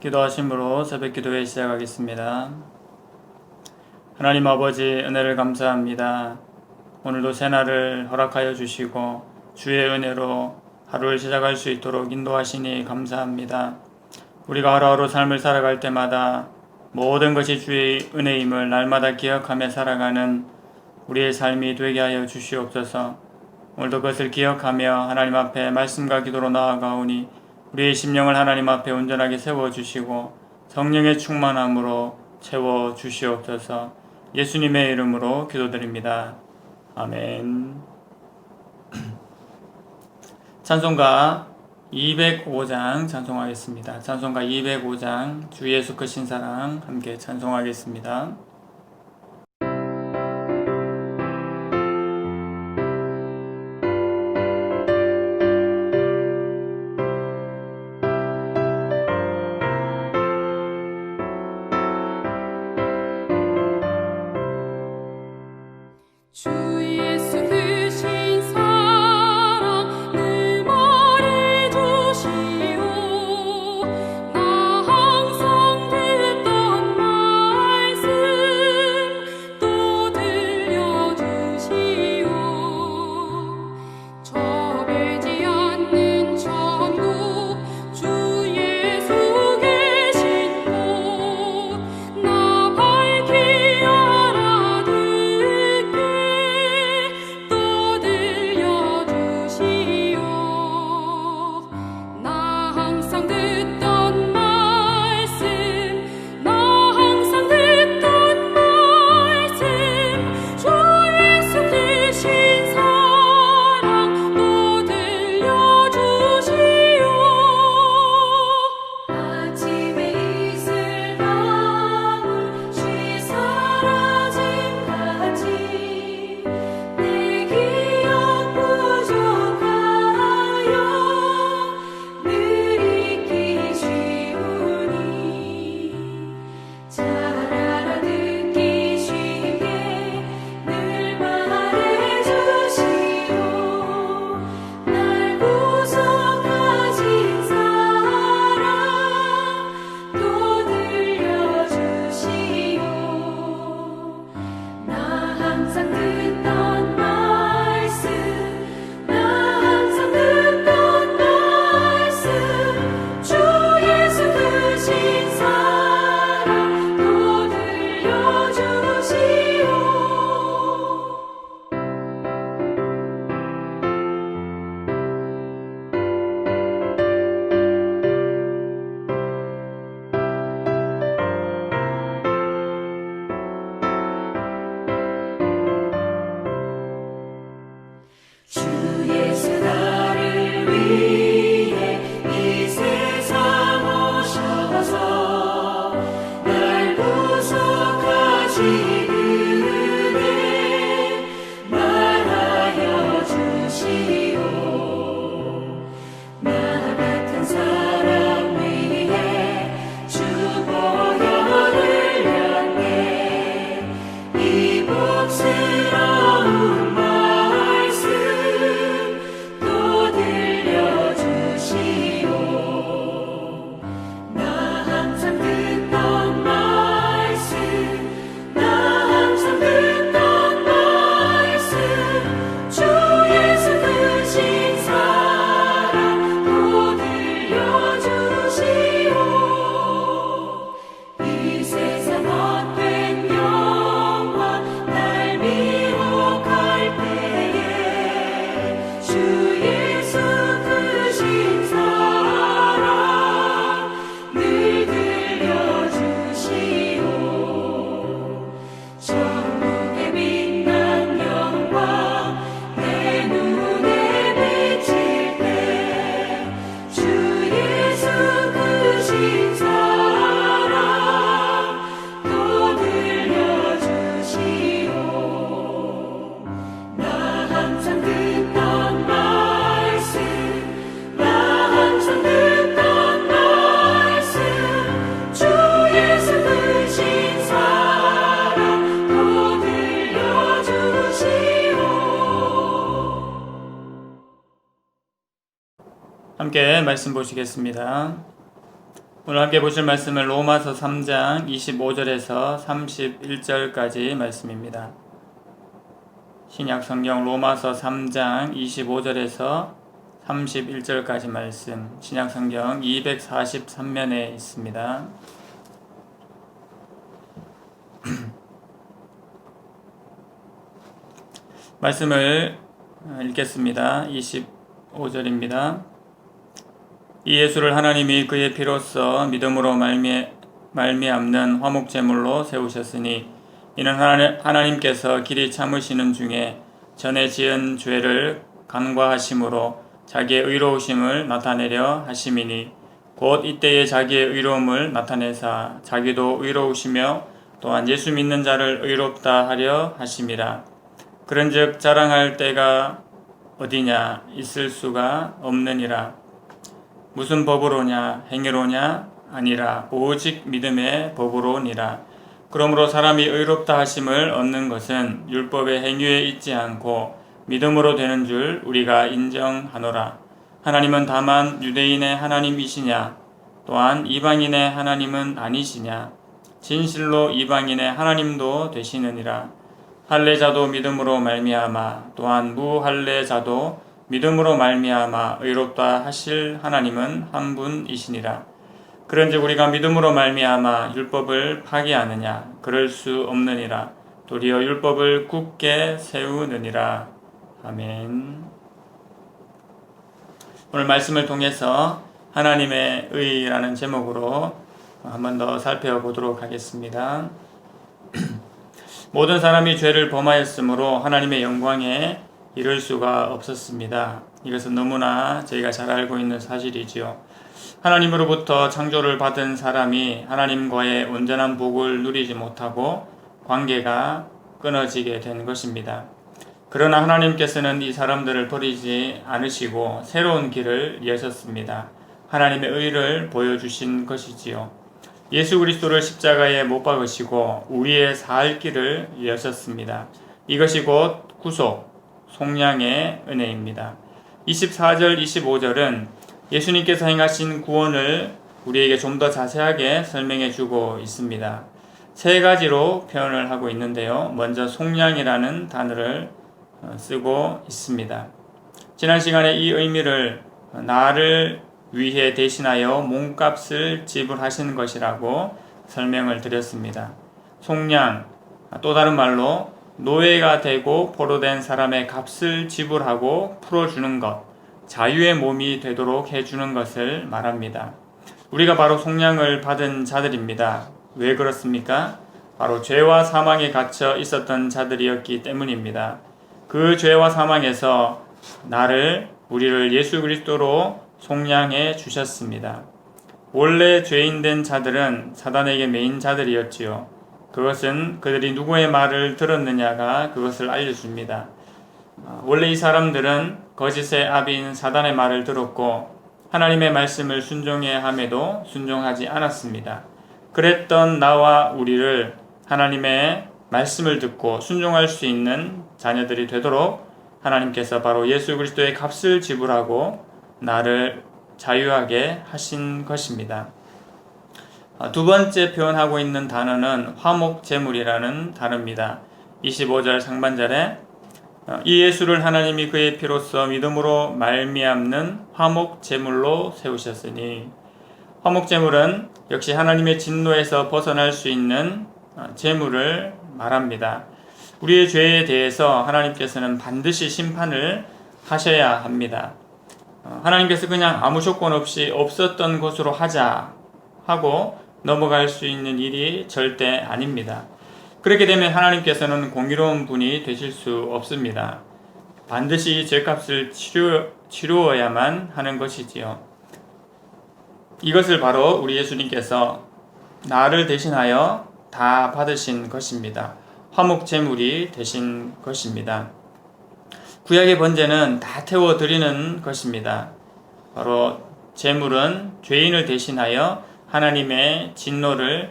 기도하심으로 새벽 기도회 시작하겠습니다. 하나님 아버지 은혜를 감사합니다. 오늘도 새날을 허락하여 주시고 주의 은혜로 하루를 시작할 수 있도록 인도하시니 감사합니다. 우리가 하루하루 삶을 살아갈 때마다 모든 것이 주의 은혜임을 날마다 기억하며 살아가는 우리의 삶이 되게 하여 주시옵소서. 오늘도 그것을 기억하며 하나님 앞에 말씀과 기도로 나아가오니 우리의 심령을 하나님 앞에 온전하게 세워주시고 성령의 충만함으로 채워주시옵소서. 예수님의 이름으로 기도드립니다. 아멘. 찬송가 205장 찬송하겠습니다. 찬송가 205장 주 예수 크신 사랑 함께 찬송하겠습니다. 주 예수 크신 사랑 늘 말해주시오. 나 항상 듣던 말씀 또 들려주시오. 좁지 않는 천국 주 예수 계신 곳 나 밝히 함께 말씀 보시겠습니다. 오늘 함께 보실 말씀은 로마서 3장 25절에서 31절까지 말씀입니다. 신약 성경 로마서 3장 25절에서 31절까지 말씀, 신약 성경 243면에 있습니다. 말씀을 읽겠습니다. 25절입니다. 이 예수를 하나님이 그의 피로써 믿음으로 말미암는 화목제물로 세우셨으니 이는 하나님께서 길이 참으시는 중에 전에 지은 죄를 간과하심으로 자기의 의로우심을 나타내려 하심이니 곧 이때에 자기의 의로움을 나타내사 자기도 의로우시며 또한 예수 믿는 자를 의롭다 하려 하심이라. 그런즉 자랑할 때가 어디냐 있을 수가 없느니라. 무슨 법으로냐 행위로냐 아니라 오직 믿음의 법으로니라. 그러므로 사람이 의롭다 하심을 얻는 것은 율법의 행위에 있지 않고 믿음으로 되는 줄 우리가 인정하노라. 하나님은 다만 유대인의 하나님이시냐 또한 이방인의 하나님은 아니시냐. 진실로 이방인의 하나님도 되시느니라. 할례자도 믿음으로 말미암아 또한 무할례자도 믿음으로 말미암아 의롭다 하실 하나님은 한 분이시니라. 그런즉 우리가 믿음으로 말미암아 율법을 파기하느냐 그럴 수 없느니라. 도리어 율법을 굳게 세우느니라. 아멘. 오늘 말씀을 통해서 하나님의 의라는 제목으로 한 번 더 살펴보도록 하겠습니다. 모든 사람이 죄를 범하였으므로 하나님의 영광에 이를 수가 없었습니다. 이것은 너무나 저희가 잘 알고 있는 사실이지요. 하나님으로부터 창조를 받은 사람이 하나님과의 온전한 복을 누리지 못하고 관계가 끊어지게 된 것입니다. 그러나 하나님께서는 이 사람들을 버리지 않으시고 새로운 길을 여셨습니다. 하나님의 의를 보여주신 것이지요. 예수 그리스도를 십자가에 못 박으시고 우리의 살 길을 여셨습니다. 이것이 곧 구속, 속량의 은혜입니다. 24절, 25절은 예수님께서 행하신 구원을 우리에게 좀 더 자세하게 설명해 주고 있습니다. 세 가지로 표현을 하고 있는데요. 먼저 속량이라는 단어를 쓰고 있습니다. 지난 시간에 이 의미를 나를 위해 대신하여 몸값을 지불하신 것이라고 설명을 드렸습니다. 속량, 또 다른 말로 노예가 되고 포로된 사람의 값을 지불하고 풀어주는 것, 자유의 몸이 되도록 해주는 것을 말합니다. 우리가 바로 속량을 받은 자들입니다. 왜 그렇습니까? 바로 죄와 사망에 갇혀 있었던 자들이었기 때문입니다. 그 죄와 사망에서 우리를 예수 그리스도로 속량해 주셨습니다. 원래 죄인된 자들은 사단에게 매인 자들이었지요. 그것은 그들이 누구의 말을 들었느냐가 그것을 알려줍니다. 원래 이 사람들은 거짓의 아비인 사단의 말을 들었고 하나님의 말씀을 순종해야 함에도 순종하지 않았습니다. 그랬던 나와 우리를 하나님의 말씀을 듣고 순종할 수 있는 자녀들이 되도록 하나님께서 바로 예수 그리스도의 값을 지불하고 나를 자유하게 하신 것입니다. 두 번째 표현하고 있는 단어는 화목제물이라는 단어입니다. 25절 상반절에 이 예수를 하나님이 그의 피로써 믿음으로 말미암는 화목제물로 세우셨으니, 화목제물은 역시 하나님의 진노에서 벗어날 수 있는 제물을 말합니다. 우리의 죄에 대해서 하나님께서는 반드시 심판을 하셔야 합니다. 하나님께서 그냥 아무 조건 없이 없었던 것으로 하자 하고 넘어갈 수 있는 일이 절대 아닙니다. 그렇게 되면 하나님께서는 공의로운 분이 되실 수 없습니다. 반드시 죄값을 치루어야만 하는 것이지요. 이것을 바로 우리 예수님께서 나를 대신하여 다 받으신 것입니다. 화목제물이 되신 것입니다. 구약의 번제는 다 태워드리는 것입니다. 바로 제물은 죄인을 대신하여 하나님의 진노를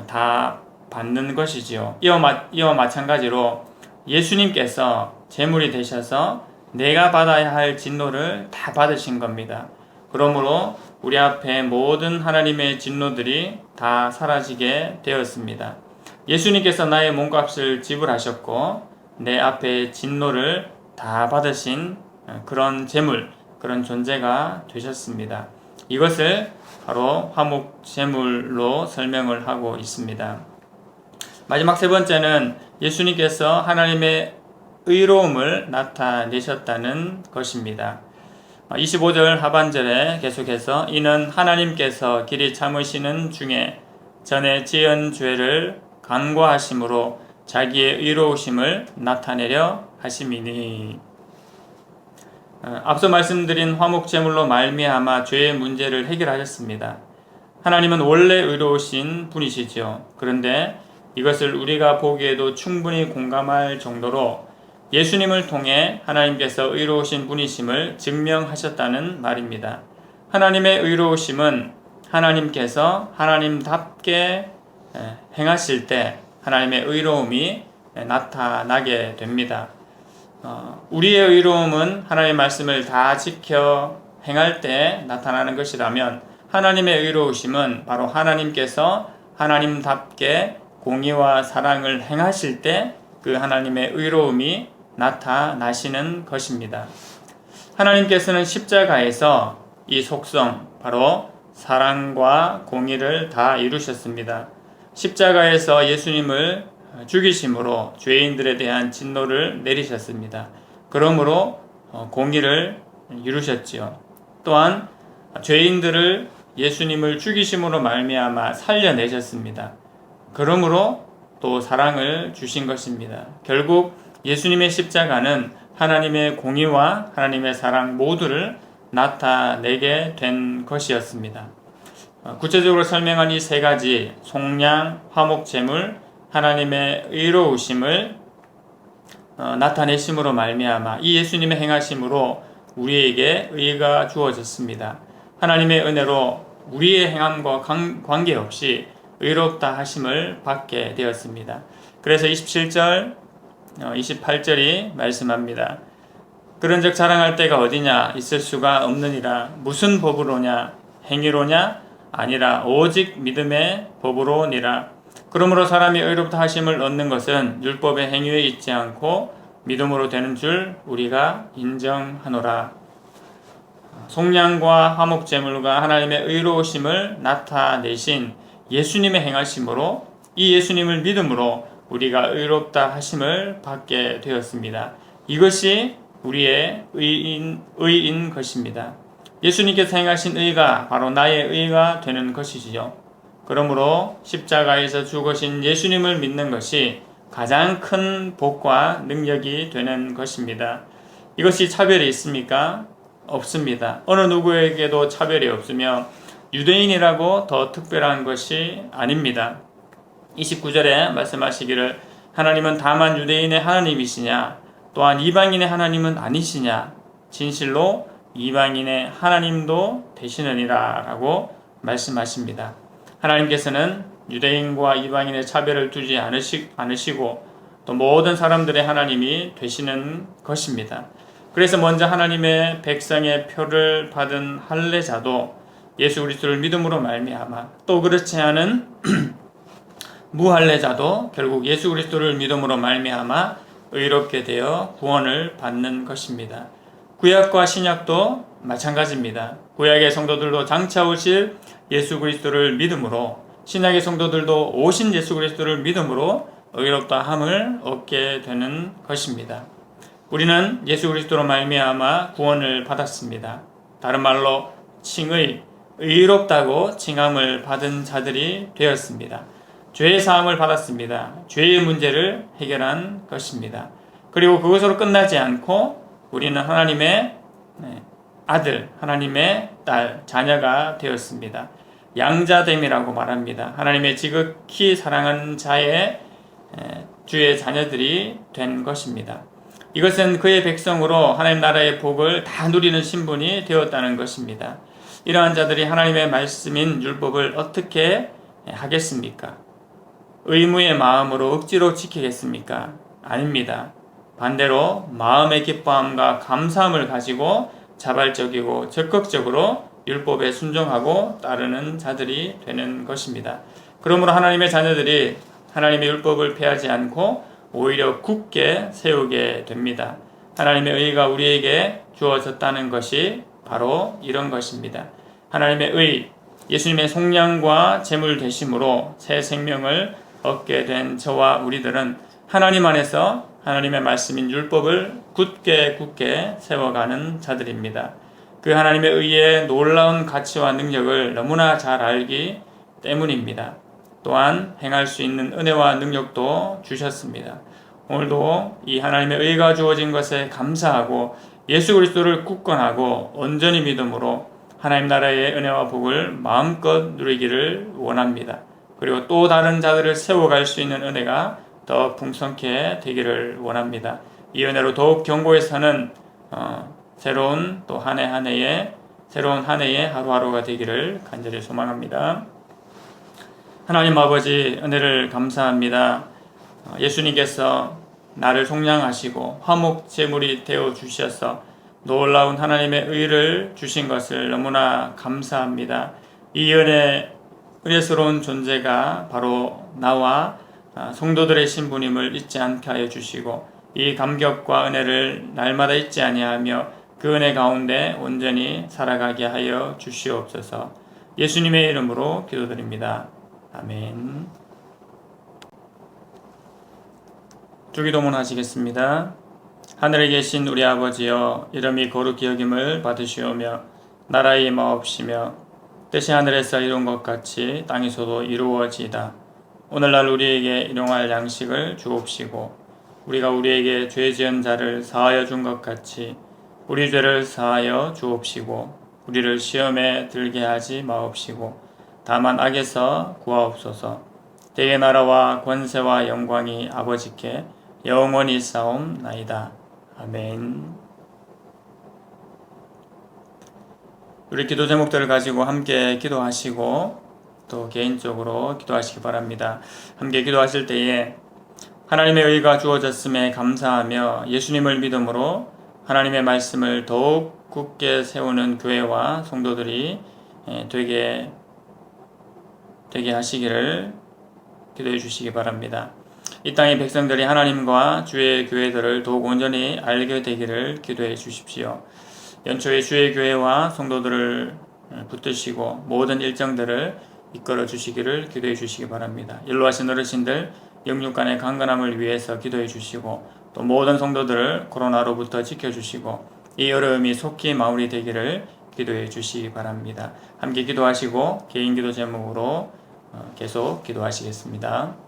다 받는 것이지요. 이와 마찬가지로 예수님께서 제물이 되셔서 내가 받아야 할 진노를 다 받으신 겁니다. 그러므로 우리 앞에 모든 하나님의 진노들이 다 사라지게 되었습니다. 예수님께서 나의 몸값을 지불하셨고 내 앞에 진노를 다 받으신 그런 제물, 그런 존재가 되셨습니다. 이것을 바로 화목제물로 설명을 하고 있습니다. 마지막 세 번째는 예수님께서 하나님의 의로움을 나타내셨다는 것입니다. 25절 하반절에 계속해서 이는 하나님께서 길이 참으시는 중에 전에 지은 죄를 간과하심으로 자기의 의로우심을 나타내려 하심이니. 앞서 말씀드린 화목제물로 말미암아 죄의 문제를 해결하셨습니다. 하나님은 원래 의로우신 분이시죠. 그런데 이것을 우리가 보기에도 충분히 공감할 정도로 예수님을 통해 하나님께서 의로우신 분이심을 증명하셨다는 말입니다. 하나님의 의로우심은 하나님께서 하나님답게 행하실 때 하나님의 의로움이 나타나게 됩니다. 우리의 의로움은 하나님의 말씀을 다 지켜 행할 때 나타나는 것이라면 하나님의 의로우심은 바로 하나님께서 하나님답게 공의와 사랑을 행하실 때 그 하나님의 의로움이 나타나시는 것입니다. 하나님께서는 십자가에서 이 속성, 바로 사랑과 공의를 다 이루셨습니다. 십자가에서 예수님을 죽이심으로 죄인들에 대한 진노를 내리셨습니다. 그러므로 공의를 이루셨지요. 또한 죄인들을 예수님을 죽이심으로 말미암아 살려내셨습니다. 그러므로 또 사랑을 주신 것입니다. 결국 예수님의 십자가는 하나님의 공의와 하나님의 사랑 모두를 나타내게 된 것이었습니다. 구체적으로 설명한 이 세 가지 속량, 화목제물, 하나님의 의로우심을 나타내심으로 말미암아 이 예수님의 행하심으로 우리에게 의가 주어졌습니다. 하나님의 은혜로 우리의 행함과 관계없이 의롭다 하심을 받게 되었습니다. 그래서 27절, 28절이 말씀합니다. 그런즉 자랑할 때가 어디냐 있을 수가 없느니라. 무슨 법으로냐 행위로냐 아니라 오직 믿음의 법으로니라. 그러므로 사람이 의롭다 하심을 얻는 것은 율법의 행위에 있지 않고 믿음으로 되는 줄 우리가 인정하노라. 속량과 화목제물과 하나님의 의로우심을 나타내신 예수님의 행하심으로 이 예수님을 믿음으로 우리가 의롭다 하심을 받게 되었습니다. 이것이 우리의 의인 것입니다. 예수님께서 행하신 의가 바로 나의 의가 되는 것이지요. 그러므로 십자가에서 죽으신 예수님을 믿는 것이 가장 큰 복과 능력이 되는 것입니다. 이것이 차별이 있습니까? 없습니다. 어느 누구에게도 차별이 없으며 유대인이라고 더 특별한 것이 아닙니다. 29절에 말씀하시기를 하나님은 다만 유대인의 하나님이시냐 또한 이방인의 하나님은 아니시냐 진실로 이방인의 하나님도 되시느니라 라고 말씀하십니다. 하나님께서는 유대인과 이방인의 차별을 두지 않으시고 또 모든 사람들의 하나님이 되시는 것입니다. 그래서 먼저 하나님의 백성의 표를 받은 할례자도 예수 그리스도를 믿음으로 말미암아 또 그렇지 않은 무할례자도 결국 예수 그리스도를 믿음으로 말미암아 의롭게 되어 구원을 받는 것입니다. 구약과 신약도 마찬가지입니다. 구약의 성도들도 장차 오실 예수 그리스도를 믿음으로 신약의 성도들도 오신 예수 그리스도를 믿음으로 의롭다 함을 얻게 되는 것입니다. 우리는 예수 그리스도로 말미암아 구원을 받았습니다. 다른 말로 칭의, 의롭다고 칭함을 받은 자들이 되었습니다. 죄의 사함을 받았습니다. 죄의 문제를 해결한 것입니다. 그리고 그것으로 끝나지 않고 우리는 하나님의 아들, 하나님의 딸, 자녀가 되었습니다. 양자됨이라고 말합니다. 하나님의 지극히 사랑하는 자의 주의 자녀들이 된 것입니다. 이것은 그의 백성으로 하나님 나라의 복을 다 누리는 신분이 되었다는 것입니다. 이러한 자들이 하나님의 말씀인 율법을 어떻게 하겠습니까? 의무의 마음으로 억지로 지키겠습니까? 아닙니다. 반대로 마음의 기뻐함과 감사함을 가지고 자발적이고 적극적으로 율법에 순종하고 따르는 자들이 되는 것입니다. 그러므로 하나님의 자녀들이 하나님의 율법을 폐하지 않고 오히려 굳게 세우게 됩니다. 하나님의 의가 우리에게 주어졌다는 것이 바로 이런 것입니다. 하나님의 의, 예수님의 속량과 제물 되심으로 새 생명을 얻게 된 저와 우리들은 하나님 안에서 하나님의 말씀인 율법을 굳게 세워가는 자들입니다. 그 하나님의 의의 놀라운 가치와 능력을 너무나 잘 알기 때문입니다. 또한 행할 수 있는 은혜와 능력도 주셨습니다. 오늘도 이 하나님의 의가 주어진 것에 감사하고 예수 그리스도를 굳건하고 온전히 믿음으로 하나님 나라의 은혜와 복을 마음껏 누리기를 원합니다. 그리고 또 다른 자들을 세워갈 수 있는 은혜가 더 풍성케 되기를 원합니다. 이 은혜로 더욱 견고해서는 새로운 또 한 해의 하루하루가 되기를 간절히 소망합니다. 하나님 아버지 은혜를 감사합니다. 예수님께서 나를 속량하시고 화목 제물이 되어 주셔서 놀라운 하나님의 의를 주신 것을 너무나 감사합니다. 이 은혜스러운 존재가 바로 나와 성도들의 신분임을 잊지 않게 하여 주시고 이 감격과 은혜를 날마다 잊지 아니하며 그 은혜 가운데 온전히 살아가게 하여 주시옵소서. 예수님의 이름으로 기도드립니다. 아멘. 주기도문 하시겠습니다. 하늘에 계신 우리 아버지여, 이름이 거룩히 여김을 받으시오며 나라의 임하옵시며 뜻이 하늘에서 이룬 것 같이 땅에서도 이루어지이다. 오늘날 우리에게 일용할 양식을 주옵시고 우리가 우리에게 죄 지은 자를 사하여 준 것 같이 우리 죄를 사하여 주옵시고 우리를 시험에 들게 하지 마옵시고 다만 악에서 구하옵소서. 대의 나라와 권세와 영광이 아버지께 영원히 싸움나이다. 아멘. 우리 기도 제목들을 가지고 함께 기도하시고 또 개인적으로 기도하시기 바랍니다. 함께 기도하실 때에 하나님의 의가 주어졌음에 감사하며 예수님을 믿음으로 하나님의 말씀을 더욱 굳게 세우는 교회와 성도들이 되게 하시기를 기도해 주시기 바랍니다. 이 땅의 백성들이 하나님과 주의 교회들을 더욱 온전히 알게 되기를 기도해 주십시오. 연초에 주의 교회와 성도들을 붙드시고 모든 일정들을 이끌어 주시기를 기도해 주시기 바랍니다. 연로하신 어르신들 영육 간의 강건함을 위해서 기도해 주시고 또 모든 성도들을 코로나로부터 지켜주시고 이 어려움이 속히 마무리되기를 기도해 주시기 바랍니다. 함께 기도하시고 개인 기도 제목으로 계속 기도하시겠습니다.